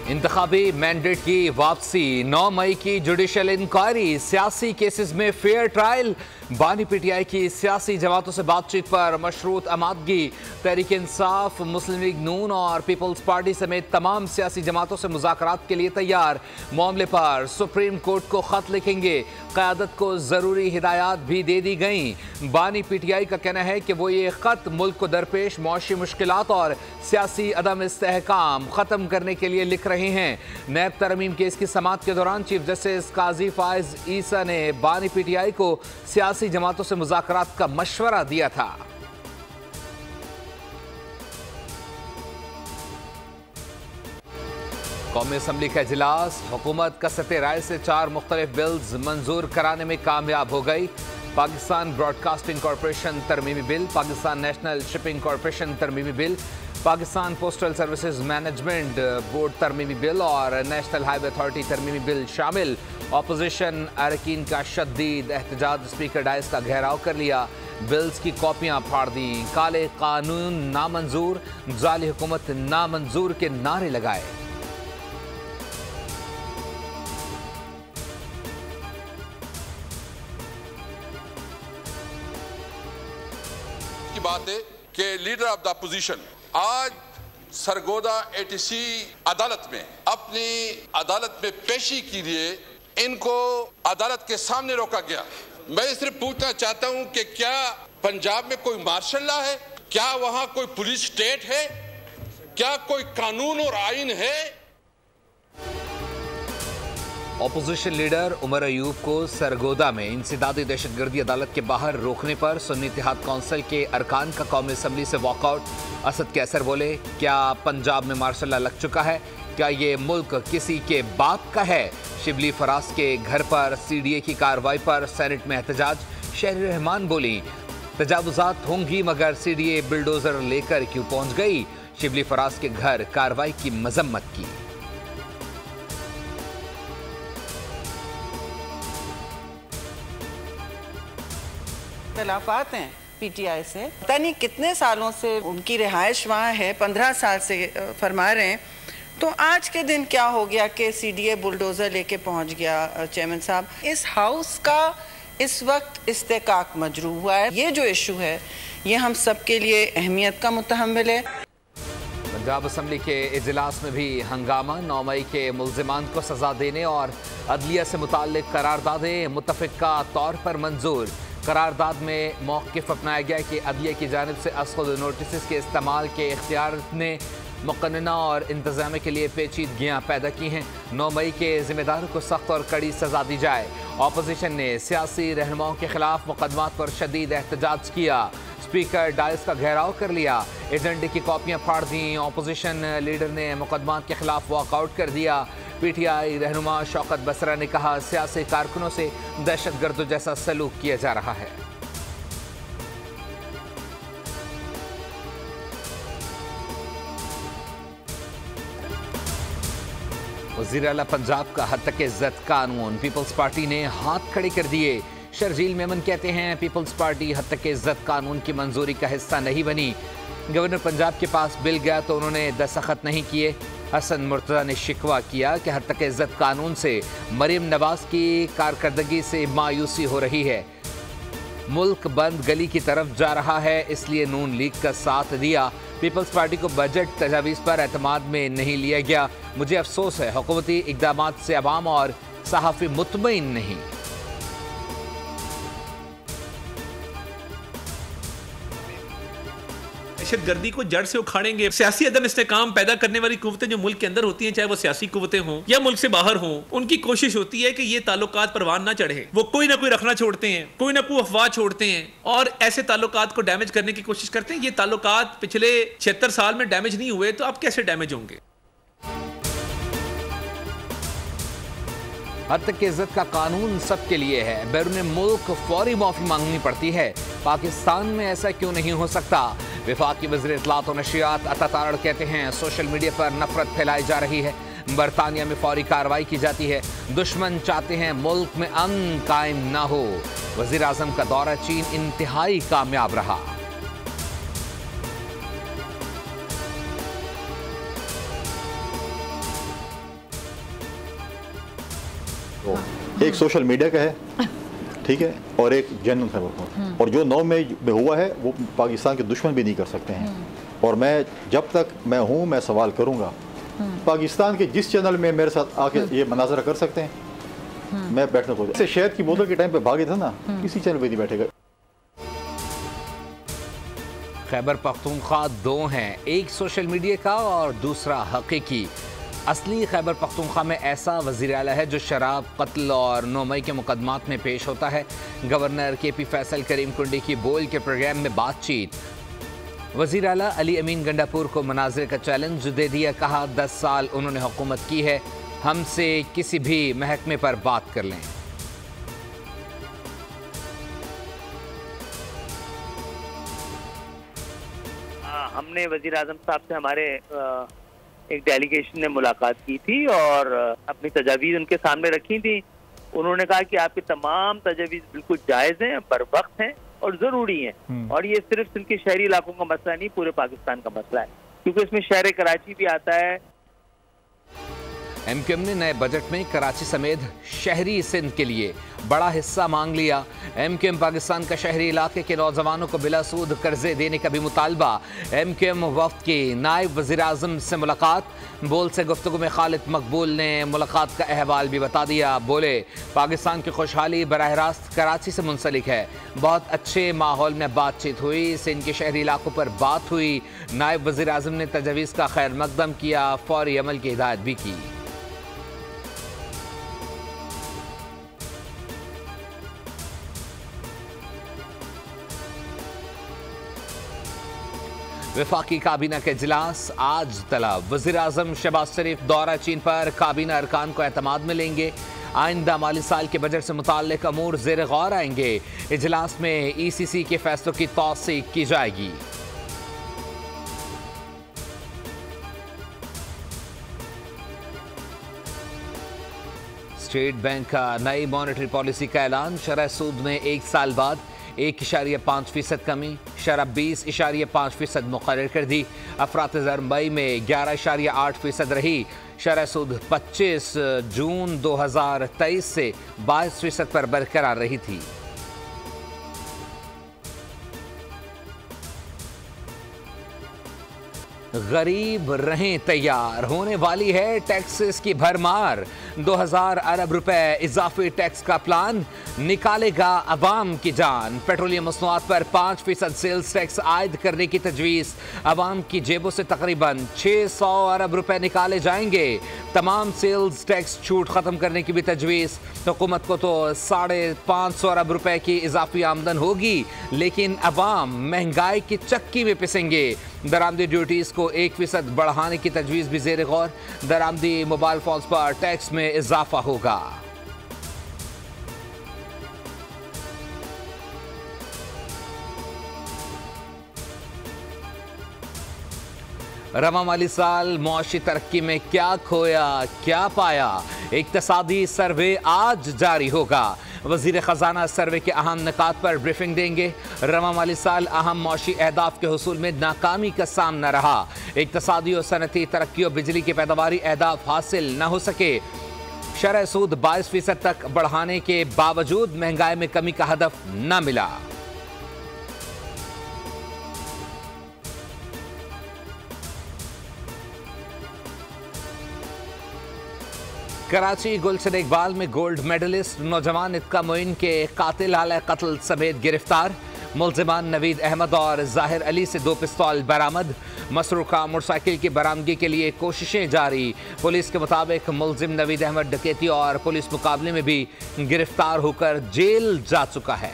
इंतखाबी mandate की वापसी, 9 मई की जुडिशल इंक्वायरी, सियासी केसेस में फेयर ट्रायल, बानी पीटीआई की सियासी जमातों से बातचीत पर मशरूत आमादगी, तहरीक इंसाफ, मुस्लिम लीग नून और पीपल्स पार्टी समेत तमाम सियासी जमातों से मुज़ाकरात के लिए तैयार। मामले पर सुप्रीम कोर्ट को खत लिखेंगे, क़यादत को ज़रूरी हिदायत भी दे दी गई। बानी पीटीआई का कहना है कि वो ये ख़त मुल्क को दरपेश मौशी मुश्किलात और सियासी अदम इस्तेहकाम ख़त्म करने के लिए लिख रहे हैं। नैब तरमीम केस की समाअत के दौरान चीफ जस्टिस काजी फायज ईसा ने बानी पीटीआई को सियासी जमातों से मुज़ाकरात का मशवरा दिया था। कौमी असम्बली का इजलास, हुकूमत कसरते राय से 4 मुख्तलिफ बिल्स मंजूर कराने में कामयाब हो गई। पाकिस्तान ब्रॉडकास्टिंग कॉरपोरेशन तरमीमी बिल, पाकिस्तान नेशनल शिपिंग कॉरपोरेशन तरमीमी बिल, Pakistan Postal Services Management Board तरमीमी बिल और नेशनल हाईवे अथॉरिटी तरमीमी बिल शामिल। अपोजिशन अरकान का शदीद एहतजाज, स्पीकर डाइस का घेराव कर लिया, बिल्स की कॉपियां फाड़ दी, काले कानून नामंजूर, जाली हुकूमत नामंजूर के नारे लगाए। की बात है कि लीडर ऑफ द अपोजिशन आज सरगोदा एटीसी अदालत में अपनी अदालत में पेशी के लिए इनको अदालत के सामने रोका गया। मैं सिर्फ पूछना चाहता हूं कि क्या पंजाब में कोई मार्शल लॉ है? क्या वहां कोई पुलिस स्टेट है? क्या कोई कानून और आइन है? अपोजिशन लीडर उमर अयूब को सरगोदा में इंसदादी दहशतगर्दी अदालत के बाहर रोकने पर सुन्नी इत्तेहाद कौंसिल के अरकान का कौमी असम्बली से वॉकआउट। असद कैसर बोले, क्या पंजाब में मार्शल लॉ लग चुका है? क्या ये मुल्क किसी के बाप का है? शिबली फराज के घर पर CDA की कार्रवाई पर सेनेट में एहतजाज। शहरी रहमान बोली, तजावुजात होंगी मगर CDA बिल्डोजर लेकर क्यों पहुंच गई? शिबली फराज के घर कार्रवाई की मजम्मत की। इख्तिलाफात हैं पीटीआई से, पता नहीं कितने सालों से उनकी रिहाइश वहाँ है, 15 साल से फरमा रहे हैं। तो आज के दिन क्या हो गया कि CDA बुलडोज़र लेके पहुँच गया? चेयरमैन साहब, इस हाउस का इस वक्त इस्तेकाक मजरू हुआ है। ये जो इशू है ये हम सब के लिए अहमियत का मुतहम्मिल है। पंजाब असम्बली के इजलास में भी हंगामा, 9 मई के मुल्जिमान को सजा देने और अदलिया से मुताल्लिक करारदादें मुत्तफ़िका तौर पर मंजूर। करारदाद में मौक़िफ़ अपनाया गया कि अदलिया की जानिब से असख़ुद नोटिस के इस्तेमाल के इख्तियार ने मुक़न्ना और इंतज़ाम के लिए पेचीदगियाँ पैदा की हैं। 9 मई के ज़िम्मेदारों को सख्त और कड़ी सज़ा दी जाए। अपोजिशन ने सियासी रहनुमाओं के खिलाफ मुक़दमात पर शदीद एहतजाज किया, स्पीकर डाइस का घेराव कर लिया, एजेंडे की कॉपियाँ फाड़ दी। अपोजिशन लीडर ने मुक़दमात के खिलाफ वॉकआउट कर दिया। पीटीआई रहनुमा शौकत बसरा ने कहा, सियासी कारकुनों से दहशतगर्दों जैसा सलूक किया जा रहा है। वज़ीर आला पंजाब का हद तक इज्जत कानून, पीपल्स पार्टी ने हाथ खड़े कर दिए। शर्जील मेमन कहते हैं, पीपल्स पार्टी हद तक इज्जत कानून की मंजूरी का हिस्सा नहीं बनी। गवर्नर पंजाब के पास बिल गया तो उन्होंने दस्तखत नहीं किए। हसन मुर्तज़ा ने शिकवा किया कि हद तक इज्जत कानून से मरीम नवाज की कारकर्दगी से मायूसी हो रही है। मुल्क बंद गली की तरफ जा रहा है, इसलिए नून लीग का साथ दिया। पीपल्स पार्टी को बजट तजावीज़ पर एतमाद में नहीं लिया गया। मुझे अफसोस है, हुकूमती इक़दामात से अवाम और सहाफ़ी मुतमईन नहीं। दहशतगर्दी को जड़ से उखाड़ेंगे। सियासी अदम इस्तेकाम पैदा करने वाली कुव्वतें जो मुल्क के अंदर होती हैं, चाहे वो सियासी कुव्वतें हों या मुल्क से बाहर हों, उनकी कोशिश होती है कि ये ताल्लुकात परवान ना चढ़े। वो कोई ना कोई रखना छोड़ते हैं, कोई ना कोई अफवाह छोड़ते हैं और ऐसे ताल्लुकात को डैमेज करने की कोशिश करते हैं। ये ताल्लुकात पिछले 76 साल में डैमेज नहीं हुए तो अब कैसे डैमेज होंगे? हद तक इज्जत का कानून सबके लिए है, बैरून मुल्क फौरी माफी मांगनी पड़ती है। पाकिस्तान में ऐसा क्यों नहीं हो सकता? वफाकी वज़ीर इत्तलात और नशियात अता तारड़ कहते हैं, सोशल मीडिया पर नफरत फैलाई जा रही है। बरतानिया में फौरी कार्रवाई की जाती है। दुश्मन चाहते हैं मुल्क में अमन कायम ना हो। वज़ीर आज़म का दौरा चीन इंतहाई कामयाब रहा। एक सोशल मीडिया का है, ठीक है, और एक जनरल खबर। और जो 9 मई में हुआ है वो पाकिस्तान के दुश्मन भी नहीं कर सकते हैं। और मैं जब तक मैं हूँ मैं सवाल करूँगा, पाकिस्तान के जिस चैनल में मेरे साथ आके ये मनाजरा कर सकते हैं, मैं बैठना को जैसे शहद की बोतल के टाइम पे भागे थे ना, किसी चैनल पे नहीं बैठेगा। खैबर पख्तूनख्वा 2 हैं, एक सोशल मीडिया का और दूसरा हकीकी। असली खैबर पख्तूनख्वा में ऐसा वज़ीर आला है जो शराब, कत्ल और 9 मई के मुकदमात में पेश होता है। गवर्नर KP फैसल करीम कुंडी की बोल के प्रोग्राम में बातचीत। वज़ीर आला अली अमीन गंडापुर को मनाज़रे का चैलेंज दे दिया, कहा 10 साल उन्होंने हुकूमत की है, हमसे किसी भी महकमे पर बात कर लें। हमने वज़ीर आज़म साहब से हमारे एक डेलीगेशन ने मुलाकात की थी और अपनी तजावीज़ उनके सामने रखी थी। उन्होंने कहा कि आपकी तमाम तजावीज़ बिल्कुल जायज़ हैं, बर वक्त हैं और ज़रूरी हैं। और ये सिर्फ सिंध के शहरी इलाकों का मसला नहीं, पूरे पाकिस्तान का मसला है, क्योंकि इसमें शहर कराची भी आता है। MQM ने नए बजट में कराची समेत शहरी सिंध के लिए बड़ा हिस्सा मांग लिया। MQM पाकिस्तान का शहरी इलाके के नौजवानों को बिला सूद कर्जे देने का भी मुतालबा। MQM वफ्द की नायब वज़ीर आज़म से मुलाकात। बोल से गुफ्तगू में खालिद मकबूल ने मुलाकात का अहवाल भी बता दिया। बोले, पाकिस्तान की खुशहाली बराह रास्त कराची से मुंसलिक है। बहुत अच्छे माहौल में बातचीत हुई, सिंध के शहरी इलाकों पर बात हुई। नायब वज़ीर आज़म ने तजवीज़ का खैर मकदम किया, फौरी अमल की हिदायत भी की। वफाकी काबीना के इजलास आज तलब। वज़ीर आज़म शहबाज शरीफ दौरा चीन पर काबीना अरकान को एतमाद में लेंगे। आइंदा माली साल के बजट से मुताल्लिक अमूर ज़ेर गौर आएंगे। इजलास में ECC के फैसलों की तौसीक की जाएगी। स्टेट बैंक का नई मॉनेटरी पॉलिसी का ऐलान। शरह सूद में 1 साल बाद 1.5% कमी, शरह 20.5% मुकर्रर कर दी। अफरात ज़र मई में 11.8% रही। शरह सूद 25 जून 2023 से 22% पर बरकरार रही थी। गरीब रहें तैयार, होने वाली है टैक्सेस की भरमार। 2000 अरब रुपए इजाफी टैक्स का प्लान निकालेगा अवाम की जान। पेट्रोलियम मसनूआत पर 5% सेल्स टैक्स आयद करने की तजवीज़। अवाम की जेबों से तकरीबन 600 अरब रुपए निकाले जाएंगे। तमाम सेल्स टैक्स छूट ख़त्म करने की भी तजवीज़। हुकूमत को तो 550 अरब रुपए की इजाफी आमदन होगी, लेकिन अवाम महंगाई की चक्की में पिसेंगे। दरामदी ड्यूटीज़ को 1% बढ़ाने की तजवीज़ भी ज़ेर गौर। दरामदी मोबाइल फोन्स पर टैक्स में इजाफा होगा। रवा माली साल मुआशी तरक्की में क्या खोया क्या पाया, इक्तसादी सर्वे आज जारी होगा। वज़ीर ख़जाना सर्वे के अहम निकात पर ब्रीफिंग देंगे। रवा माली साल अहम मुआशी अहदाफ के हुसूल में नाकामी का सामना रहा। इक्तसादी और सनती तरक्की और बिजली के पैदावारी अहदाफ हासिल न हो सके। शरह सूद 22% तक बढ़ाने के बावजूद महंगाई में कमी का हदफ न मिला। कराची गुलशन इकबाल में गोल्ड मेडलिस्ट नौजवान इत्का मोइन के कातिल आला कत्ल समेत गिरफ्तार। मुल्जिमान नवीद अहमद और जाहिर अली से 2 पिस्तौल बरामद। मसरूका मोटरसाइकिल की बरामदगी के लिए कोशिशें जारी। पुलिस के मुताबिक मुल्जिम नवीद अहमद डकैती और पुलिस मुकाबले में भी गिरफ्तार होकर जेल जा चुका है।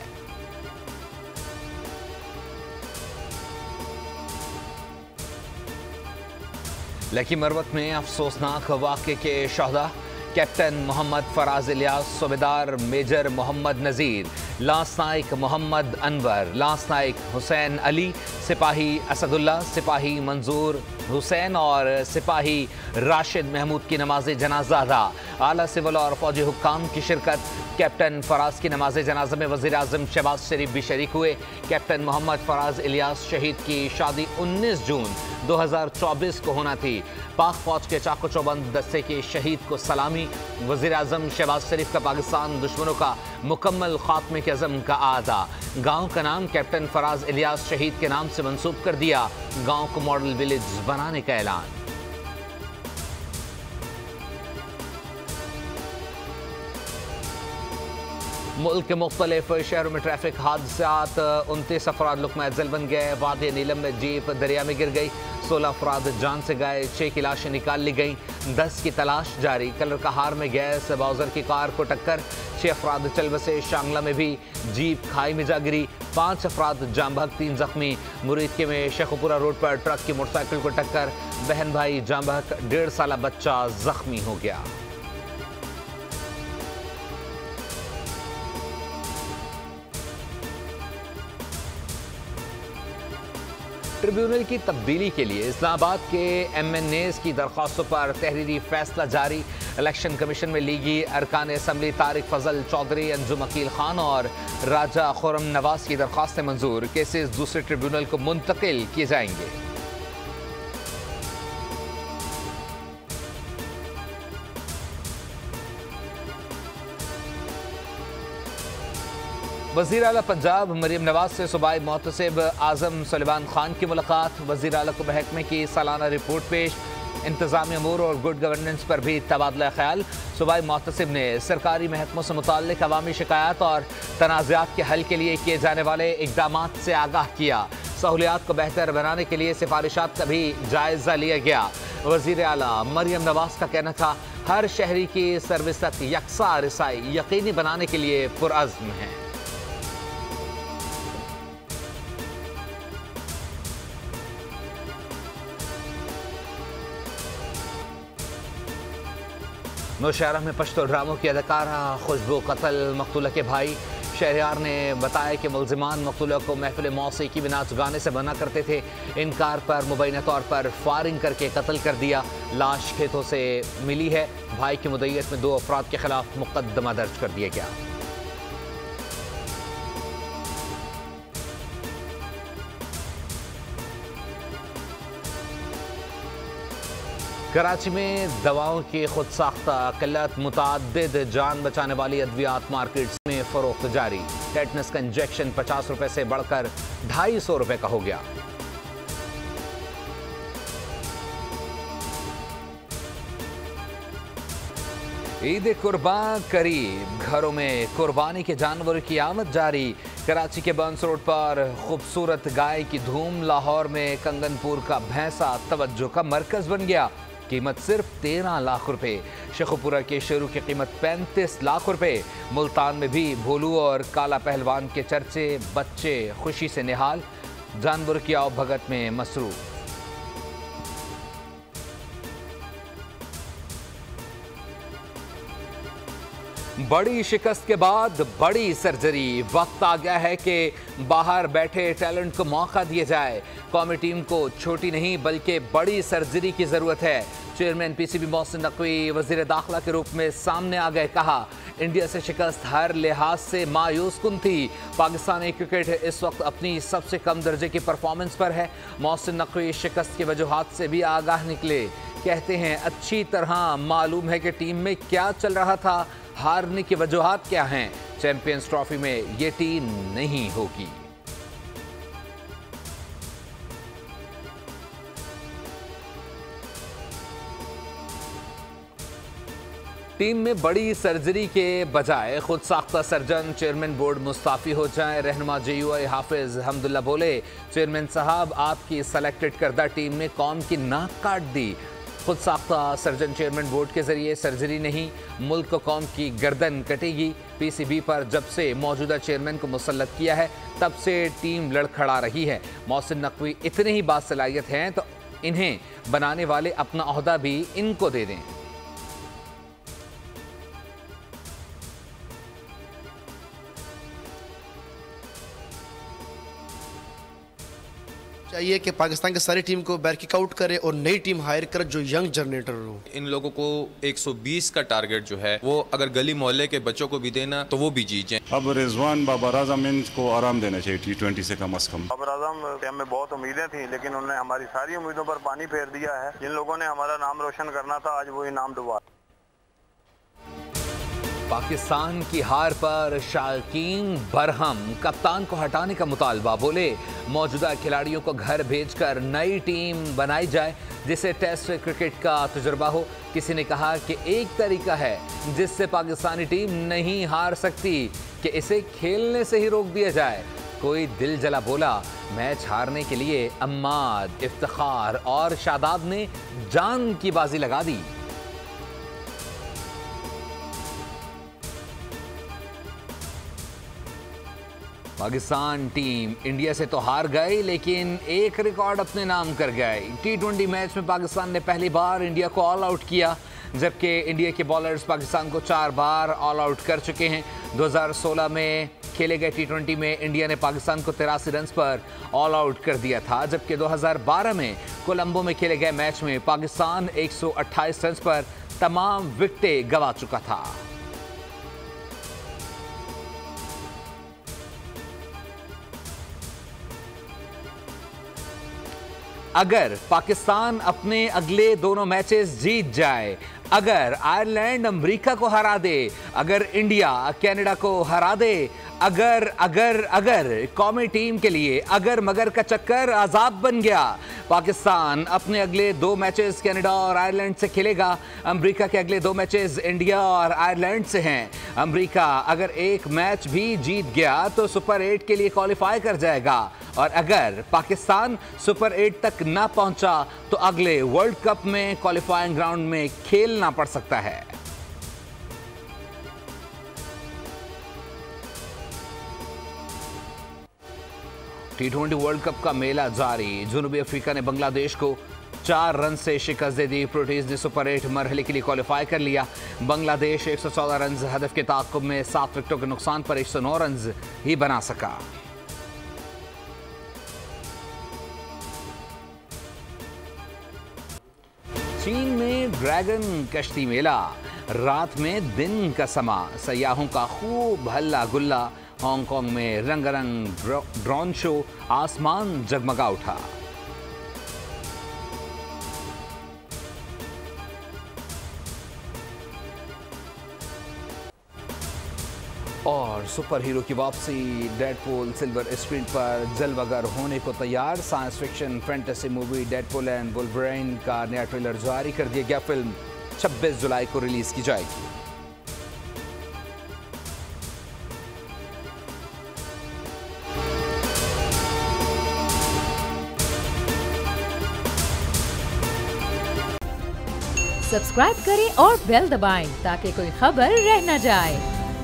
लकी मरवत में अफसोसनाक वाक़े के शहदा। कैप्टन मोहम्मद फराज इलियास, सूबेदार मेजर मोहम्मद नज़ीर, लांस नाइक मोहम्मद अनवर, लांस नाइक हुसैन अली, सिपाही असदुल्ला, सिपाही मंजूर हुसैन और सिपाही राशिद महमूद की नमाज जनाजा अदा। आला सिविल और फौजी हुक्काम की शिरकत। कैप्टन फराज की नमाज जनाजा में वज़ीर आज़म शहबाज शरीफ भी शरीक हुए। कैप्टन मोहम्मद फराज इलियास शहीद की शादी 19 जून 2024 को होना थी। पाक फौज के चाको चौबंद दस्ते के शहीद को सलामी। वज़ीर आज़म शहबाज शरीफ का पाकिस्तान दुश्मनों का मुकम्मल खात्मे के अज़म का आदा। गाँव का नाम कैप्टन फराज इलियास शहीद के नाम से मंसूब कर दिया। गाँव को मॉडल विलेज बनाने का ऐलान। मुल्क के मुख्तलिफ शहरों में ट्रैफिक हादसात। 29 अफराद लुकमा-ए-ज़ल बन गए। वादी नीलम में जीप दरिया में गिर गई। 16 अफराद जान से गए। 6 की लाशें निकाल ली गई। 10 की तलाश जारी। कलर कहार में गैस बाउजर की कार को टक्कर। 6 अफराद चल बसे। शांगला में भी जीप खाई में जा गिरी। 5 अफराद जाम बहक, 3 जख्मी। मुरीदके में शेखुपुरा रोड पर ट्रक की मोटरसाइकिल को टक्कर। बहन भाई जाम बहक, 1.5 साल बच्चा जख्मी हो गया। ट्रिब्यूनल की तब्दीली के लिए इस्लामाबाद के MNAs की दरख्वास्तों पर तहरीरी फैसला जारी। इलेक्शन कमीशन में लीगी अरकान असम्बली तारिक फजल चौधरी, अंजुम अकील खान और राजा खुरम नवाज की दरख्वास्तें मंजूर। केसेस दूसरे ट्रिब्यूनल को मुंतकिल किए जाएंगे। वज़ीर आला पंजाब मरीम नवाज से सूबाई मोहतसिब आज़म सुलेमान खान की मुलाकात। वज़ीर आला को महकमे की सालाना रिपोर्ट पेश। इंतज़ामी अमूर और गुड गवर्नेंस पर भी तबादला ख्याल। सूबाई मोहतसिब ने सरकारी महकमों से मुताल्लिक़ अवामी शिकायत और तनाज़ात के हल के लिए किए जाने वाले इक़दामात से आगाह किया। सहूलियात को बेहतर बनाने के लिए सिफारिशात का भी जायज़ा लिया गया। वज़ीर आला मरीम नवाज का कहना था, हर शहरी की सर्विस तक यकसा रसाई यकीनी बनाने के लिए पुरअज़्म है। नौशहरा में पश्तो ड्रामों की अदाकारा खुशबू कत्ल मकतूला के भाई। शहरियार ने बताया कि मुल्जिमान मकतूला को महफिल मौसीकी में नाच गाने से मना करते थे। इनकार पर मुबैना तौर पर फायरिंग करके कत्ल कर दिया। लाश खेतों से मिली है। भाई की मुद्दईयत में 2 अफराद के खिलाफ मुकदमा दर्ज कर दिया गया। कराची में दवाओं की खुद साख्ता किल्लत। मुताद्दिद जान बचाने वाली अद्वियात मार्केट्स में फरोख्त जारी। टेटनस का इंजेक्शन 50 रुपए से बढ़कर 250 रुपए का हो गया। ईद कुर्बान करीब। घरों में कुर्बानी के जानवरों की आमद जारी। कराची के बंस रोड पर खूबसूरत गाय की धूम। लाहौर में कंगनपुर का भैंसा तवज्जो का मरकज बन गया। कीमत सिर्फ 13 लाख रुपए। शेखुपुरा के शेरू की कीमत 35 लाख रुपए। मुल्तान में भी भोलू और काला पहलवान के चर्चे। बच्चे खुशी से निहाल। जानवर की आओ भगत में मसरूफ। बड़ी शिकस्त के बाद बड़ी सर्जरी। वक्त आ गया है कि बाहर बैठे टैलेंट को मौका दिया जाए। कौमी टीम को छोटी नहीं बल्कि बड़ी सर्जरी की जरूरत है। चेयरमैन PCB मोहसिन नकवी वजीर दाखिला के रूप में सामने आ गए। कहा, इंडिया से शिकस्त हर लिहाज से मायूस कुन थी। पाकिस्तानी क्रिकेट इस वक्त अपनी सबसे कम दर्जे की परफॉर्मेंस पर है। मोहसिन नकवी शिकस्त की वजूहात से भी आगाह निकले। कहते हैं, अच्छी तरह मालूम है कि टीम में क्या चल रहा था, हारने की वजूहात क्या हैं। चैंपियंस ट्रॉफी में ये टीम नहीं होगी। टीम में बड़ी सर्जरी के बजाय खुद साख्ता सर्जन चेयरमैन बोर्ड मुस्ताफी हो जाए। रहनुमा JUI हाफिज हमदुल्ला बोले, चेयरमैन साहब आपकी सेलेक्टेड करदा टीम ने कौम की नाक काट दी। खुद साख्ता सर्जन चेयरमैन बोर्ड के जरिए सर्जरी नहीं, मुल्क को कौम की गर्दन कटेगी। PCB पर जब से मौजूदा चेयरमैन को मुसल्लत किया है तब से टीम लड़खड़ा रही है। मोहसिन नकवी इतने ही बासलाहियत हैं तो इन्हें बनाने वाले अपना ओहदा भी इनको दे दें। चाहिए कि पाकिस्तान की सारी टीम को बैर किक आउट करे और नई टीम हायर करे जो यंग जनरेटर हो। इन लोगों को 120 का टारगेट जो है वो अगर गली मोहल्ले के बच्चों को भी देना तो वो भी जीत जाए। अब रिजवान बाबर आजम इनको आराम देना चाहिए T20 से कम से कम। बाबर आजम से हमें बहुत उम्मीदें थी, लेकिन उन्होंने हमारी सारी उम्मीदों पर पानी फेर दिया है। जिन लोगों ने हमारा नाम रोशन करना था, आज वो नाम डुबा। पाकिस्तान की हार पर शाकीन बरहम, कप्तान को हटाने का मुतालबा। बोले मौजूदा खिलाड़ियों को घर भेजकर नई टीम बनाई जाए जिसे टेस्ट क्रिकेट का तजुर्बा हो। किसी ने कहा कि एक तरीका है जिससे पाकिस्तानी टीम नहीं हार सकती कि इसे खेलने से ही रोक दिया जाए। कोई दिल जला बोला। मैच हारने के लिए अम्माद, इफ्तिखार और शादाब ने जान की बाजी लगा दी। पाकिस्तान टीम इंडिया से तो हार गई, लेकिन एक रिकॉर्ड अपने नाम कर गई। T20 मैच में पाकिस्तान ने पहली बार इंडिया को ऑल आउट किया, जबकि इंडिया के बॉलर्स पाकिस्तान को 4 बार ऑल आउट कर चुके हैं। 2016 में खेले गए T20 में इंडिया ने पाकिस्तान को 83 रन पर ऑल आउट कर दिया था, जबकि 2012 में कोलंबो में खेले गए मैच में पाकिस्तान 128 रन पर तमाम विकेटें गंवा चुका था। अगर पाकिस्तान अपने अगले दोनों मैचेस जीत जाए, अगर आयरलैंड अमेरिका को हरा दे, अगर इंडिया कनाडा को हरा दे, अगर कौमी टीम के लिए अगर मगर का चक्कर आजाद बन गया। पाकिस्तान अपने अगले 2 मैचेस कनाडा और आयरलैंड से खेलेगा। अमेरिका के अगले 2 मैचेस इंडिया और आयरलैंड से हैं। अमेरिका अगर एक मैच भी जीत गया तो सुपर 8 के लिए क्वालिफाई कर जाएगा, और अगर पाकिस्तान सुपर 8 तक ना पहुंचा तो अगले वर्ल्ड कप में क्वालिफाइंग ग्राउंड में खेलना पड़ सकता है। T20 वर्ल्ड कप का मेला जारी। जनूबी अफ्रीका ने बांग्लादेश को 4 रन से शिकस्त दे दी। प्रोटीज ने सुपर 8 मरहले के लिए क्वालिफाई कर लिया। बांग्लादेश 114 रन हदफ के ताक़ुब में 7 विकेटों के नुकसान पर 109 रन ही बना सका। चीन में ड्रैगन कश्ती मेला, रात में दिन का समा, सयाहों का खूब हल्ला गुल्ला। हांगकांग में रंगारंग ड्रोन शो, आसमान जगमगा उठा। और सुपर हीरो की वापसी, डेडपूल सिल्वर स्क्रीन पर जलवागर होने को तैयार। Science fiction fantasy movie Deadpool and Wolverine का नया ट्रेलर जारी कर दिया गया। फिल्म 26 जुलाई को रिलीज की जाएगी। सब्सक्राइब करें और बेल दबाएं ताकि कोई खबर रह न जाए।